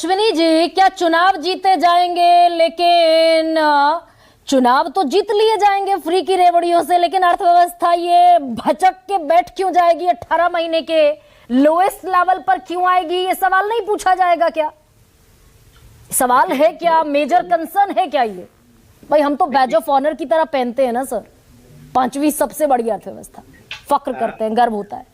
अश्विनी जी, क्या चुनाव जीते जाएंगे? लेकिन चुनाव तो जीत लिए जाएंगे फ्री की रेवड़ियों से, लेकिन अर्थव्यवस्था ये भचक के बैठ क्यों जाएगी? 18 महीने के लोएस्ट लेवल पर क्यों आएगी? ये सवाल नहीं पूछा जाएगा क्या? सवाल है क्या? मेजर कंसर्न है क्या ये? भाई हम तो बैज ऑफ ऑनर की तरह पहनते हैं ना सर, 5वीं सबसे बड़ी अर्थव्यवस्था, फक्र करते हैं, गर्व होता है।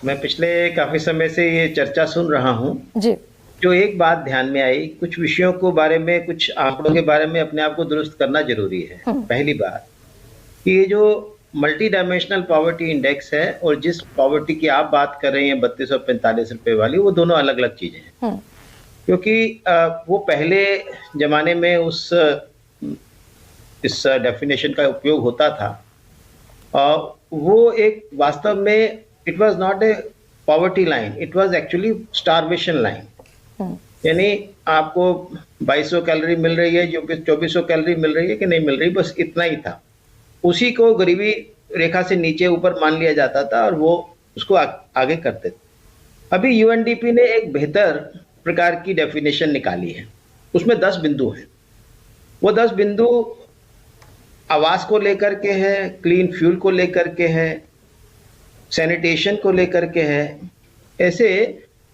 मैं पिछले काफी समय से ये चर्चा सुन रहा हूँ जी। जो एक बात ध्यान में आई, कुछ विषयों को बारे में, कुछ आंकड़ों के बारे में अपने आप को दुरुस्त करना जरूरी है। पहली बात कि ये जो मल्टी डायमेंशनल पॉवर्टी इंडेक्स है और जिस पॉवर्टी की आप बात कर रहे हैं 3245 रुपए वाली, वो दोनों अलग अलग चीजें हैं। क्योंकि वो पहले जमाने में इस डेफिनेशन का उपयोग होता था, वो एक वास्तव में it was not a poverty line, it was actually starvation line. यानी आपको 2200 कैलोरी मिल रही है, 2400 कैलोरी मिल रही है कि नहीं मिल रही, बस इतना ही था। उसी को गरीबी रेखा से नीचे ऊपर मान लिया जाता था और वो उसको आगे करते थे। अभी यूएनडीपी ने एक बेहतर प्रकार की डेफिनेशन निकाली है, उसमें 10 बिंदु हैं। वो 10 बिंदु आवास को लेकर के है, क्लीन फ्यूल को लेकर के है, सैनिटेशन को लेकर के है, ऐसे,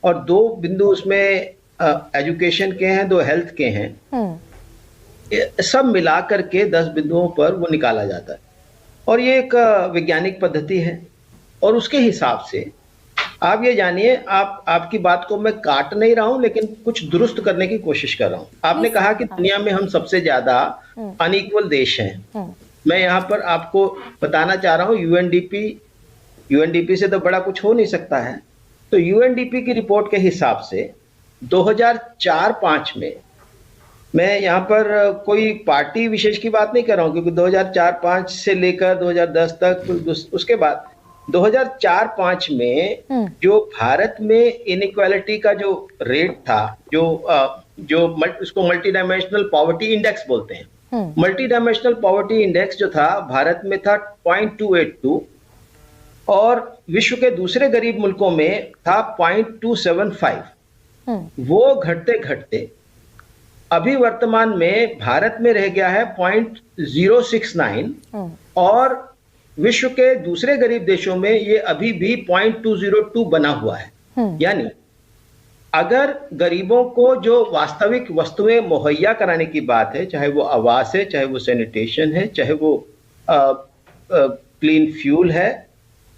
और 2 बिंदु उसमें एजुकेशन के हैं, 2 हेल्थ के हैं। सब मिला करके 10 बिंदुओं पर वो निकाला जाता है और ये एक वैज्ञानिक पद्धति है। और उसके हिसाब से आप ये जानिए, आपकी बात को मैं काट नहीं रहा हूं, लेकिन कुछ दुरुस्त करने की कोशिश कर रहा हूं। आपने कहा कि दुनिया में हम सबसे ज्यादा अनइक्वल देश हैं। मैं यहाँ पर आपको बताना चाह रहा हूँ, यूएनडीपी से तो बड़ा कुछ हो नहीं सकता है। तो यूएनडीपी की रिपोर्ट के हिसाब से 2004-5 में, मैं यहाँ पर कोई पार्टी विशेष की बात नहीं कर रहा हूँ, क्योंकि 2004-5 से लेकर 2010 तक, उसके बाद 2004-5 में जो भारत में इनइक्वालिटी का जो रेट था, जो उसको मल्टी डायमेंशनल पॉवर्टी इंडेक्स बोलते हैं। मल्टी डायमेंशनल पॉवर्टी इंडेक्स जो था भारत में था 0.282 और विश्व के दूसरे गरीब मुल्कों में था 0.275। वो घटते घटते अभी वर्तमान में भारत में रह गया है 0.069 और विश्व के दूसरे गरीब देशों में ये अभी भी 0.202 बना हुआ है। यानी अगर गरीबों को जो वास्तविक वस्तुएं मुहैया कराने की बात है, चाहे वो आवास है, चाहे वो सैनिटेशन है, चाहे वो क्लीन फ्यूल है,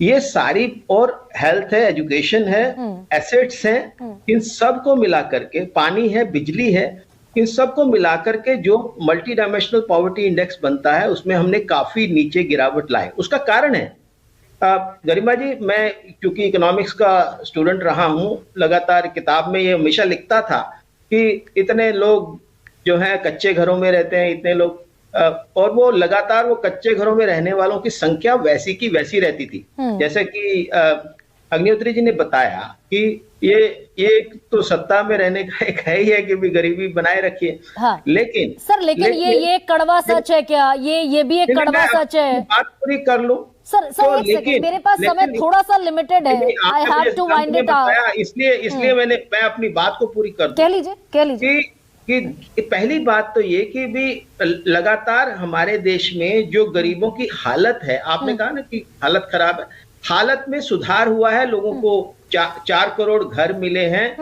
ये सारी, और हेल्थ है, एजुकेशन है, एसेट्स हैं, इन सब को मिलाकर के, पानी है, बिजली है, इन सब को मिलाकर के जो मल्टी डायमेंशनल पॉवर्टी इंडेक्स बनता है, उसमें हमने काफी नीचे गिरावट लाई। उसका कारण है, गरिमा जी, मैं क्योंकि इकोनॉमिक्स का स्टूडेंट रहा हूं, लगातार किताब में ये हमेशा लिखता था कि इतने लोग जो है कच्चे घरों में रहते हैं, इतने लोग, और वो लगातार वो कच्चे घरों में रहने वालों की संख्या वैसी की वैसी रहती थी। जैसे कि अग्निहोत्री जी ने बताया कि ये तो सत्ता में रहने का एक है ही है कि भी गरीबी बनाए रखिए। हाँ। लेकिन ये कड़वा सच है क्या? ये भी एक कड़वा सच है। बात पूरी कर लो सर। एक सेकंड, मेरे पास समय थोड़ा सा लिमिटेड है, I have to wind it up. इसलिए मैं अपनी बात को पूरी कर दूं। कह लीजिए कि पहली बात तो ये कि भी लगातार हमारे देश में जो गरीबों की हालत है, आपने कहा ना कि हालत खराब है, हालत में सुधार हुआ है। लोगों को 4 करोड़ घर मिले हैं,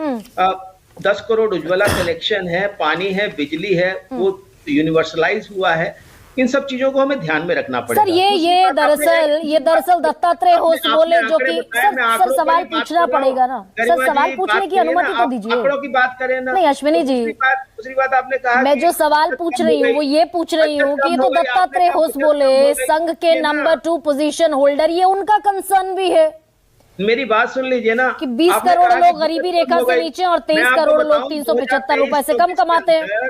10 करोड़ उज्ज्वला कनेक्शन है, पानी है, बिजली है, वो यूनिवर्सलाइज हुआ है। इन सब चीजों को हमें ध्यान में रखना पड़ेगा। सर ये दरअसल दत्तात्रेय होश बोले, जो कि सर सवाल पूछना पड़ेगा ना सर, सवाल पूछने की अनुमति तो दीजिए। आंकड़ों की बात करें ना। नहीं अश्विनी जी, दूसरी बात आपने कहा, मैं जो सवाल पूछ रही हूँ वो ये पूछ रही हूँ कि तो दत्तात्रेय होश बोले संघ के नंबर 2 पोजीशन होल्डर, ये उनका कंसर्न भी है। मेरी बात सुन लीजिए ना कि 20 करोड़ लोग गरीबी रेखा से नीचे और 23 करोड़ लोग 375 रुपए से कम कमाते हैं।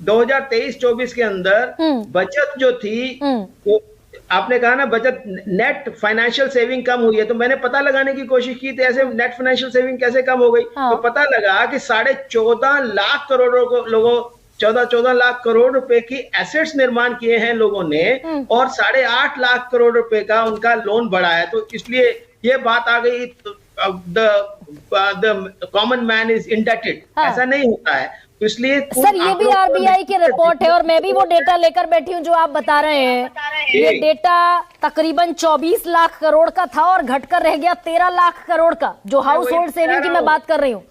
2023-24 के अंदर बचत जो थी, वो आपने कहा ना, बचत, नेट फाइनेंशियल सेविंग कम हुई है। तो मैंने पता लगाने की कोशिश की थी ऐसे नेट फाइनेंशियल सेविंग कैसे कम हो गई। तो पता लगा कि 14.5 लाख करोड़ों को लोगों 14 लाख करोड़ रुपए की एसेट्स निर्माण किए हैं लोगों ने, और 8.5 लाख करोड़ रुपए का उनका लोन बढ़ा है। तो इसलिए ये बात आ गई the common man is indebted, हाँ। ऐसा नहीं होता है। तो इसलिए सर ये भी आरबीआई की रिपोर्ट है और मैं भी वो डेटा लेकर बैठी हूँ जो आप बता रहे हैं। ये डेटा तकरीबन 24 लाख करोड़ का था और घटकर रह गया 13 लाख करोड़ का, जो हाउस होल्ड सेविंग की मैं बात कर रही हूँ।